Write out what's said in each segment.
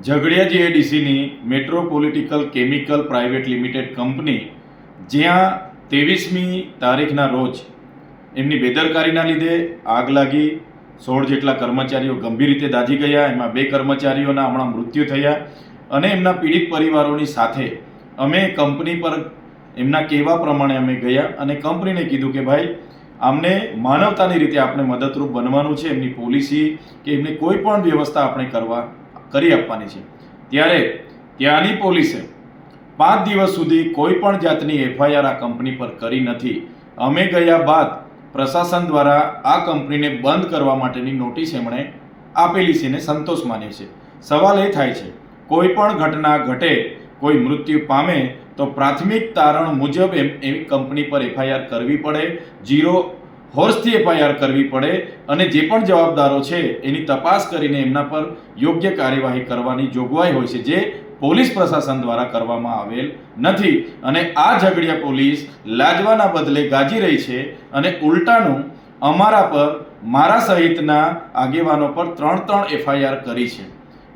ઝઘડિયા જીઆઈડીસીની metropolitical chemical private limited company, જ્યાં 23મી તારીખના રોજ એમની બેદરકારીના લીધે આગ લાગી, 16 જેટલા કર્મચારીઓ ગંભીર રીતે દાઝી ગયા. એમાં 2 કર્મચારીઓના હમણાં મૃત્યુ થયા અને એમના પીડિત પરિવારોની સાથે અમે કંપની પર એમના કહેવા પ્રમાણે અમે ગયા અને કંપનીને કીધું કે ભાઈ, આમને માનવતાની રીતે આપણે મદદરૂપ બનવાનું છે. એમની પોલિસી કે એમની કોઈ પણ વ્યવસ્થા આપણે કરી આપવાની છે. ત્યારે ત્યાંની પોલીસે 5 દિવસ સુધી કોઈ પણ જાતની એફઆઈઆર આ કંપની પર કરી નથી. અમે ગયા બાદ પ્રશાસન દ્વારા આ કંપનીને બંધ કરવા માટેની નોટિસ એમણે આપેલી છે ને સંતોષ માન્યો છે. સવાલ એ થાય છે, કોઈ પણ ઘટના ઘટે, કોઈ મૃત્યુ પામે તો પ્રાથમિક તારણ મુજબ એવી કંપની પર એફઆઈઆર કરવી પડે, 0 હોર્સથી એફઆઈઆર કરવી પડે અને જે પણ જવાબદારો છે એની તપાસ કરીને એમના પર યોગ્ય કાર્યવાહી કરવાની જોગવાઈ હોય છે, જે પોલીસ પ્રશાસન દ્વારા કરવામાં આવેલ નથી. અને આ ઝઘડિયા પોલીસ લાજવાના બદલે ગાજી રહી છે અને ઉલટાનું અમારા પર, મારા સહિતના આગેવાનો પર 3 એફઆઈઆર કરી છે.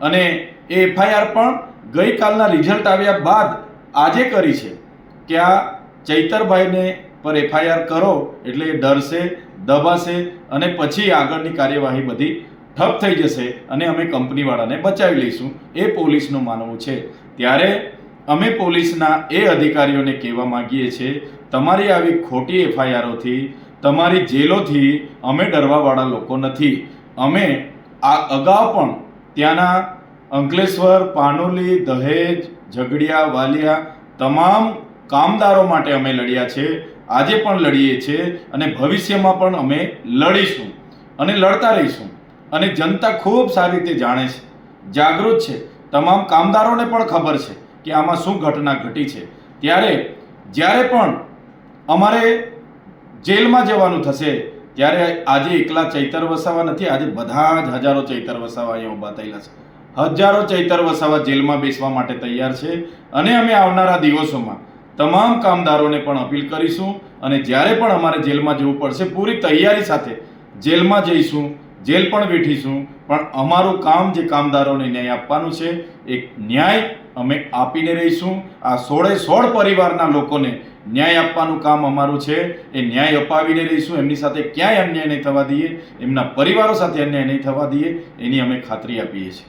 અને એ એફઆઈઆર પણ ગઈકાલના રિઝલ્ટ આવ્યા બાદ આજે કરી છે કે આ ચૈતરભાઈને પર એફઆઈઆર કરો એટલે એ ડરશે, દબાશે અને પછી આગળની કાર્યવાહી બધી ઠપ થઈ જશે અને અમે કંપનીવાળાને બચાવી લઈશું, એ પોલીસનું માનવું છે. ત્યારે અમે પોલીસના એ અધિકારીઓને કહેવા માંગીએ છીએ, તમારી આવી ખોટી એફઆઈઆરોથી, તમારી જેલોથી અમે ડરવાવાળા લોકો નથી. અમે આ અગાઉ પણ ત્યાંના અંકલેશ્વર, પાનોલી, દહેજ, ઝઘડિયા, વાલિયા તમામ કામદારો માટે અમે લડ્યા છે, આજે પણ લડીએ છીએ અને ભવિષ્યમાં પણ અમે લડીશું અને લડતા રહીશું. અને જનતા ખૂબ સારી રીતે જાણે છે, જાગૃત છે. તમામ કામદારોને પણ ખબર છે કે આમાં શું ઘટના ઘટી છે. ત્યારે જ્યારે પણ અમારે જેલમાં જવાનું થશે ત્યારે આજે એકલા ચૈતર વસાવા નથી, આજે બધા જ હજારો ચૈતર વસાવા અહીંયા ઊભા થયેલા છે. હજારો ચૈતર વસાવા જેલમાં બેસવા માટે તૈયાર છે. અને અમે આવનારા દિવસોમાં તમામ કામદારોને પણ અપીલ કરીશું અને જ્યારે પણ અમારે જેલમાં જવું પડશે, પૂરી તૈયારી સાથે જેલમાં જઈશું, જેલ પણ બેઠીશું. પણ અમારું કામ જે કામદારોને ન્યાય આપવાનું છે, એ ન્યાય અમે આપીને રહીશું. આ 16 પરિવારના લોકોને ન્યાય આપવાનું કામ અમારું છે, એ ન્યાય અપાવીને રહીશું. એમની સાથે ક્યાંય અન્યાય નહીં થવા દઈએ, એમના પરિવારો સાથે અન્યાય નહીં થવા દઈએ, એની અમે ખાતરી આપીએ છીએ.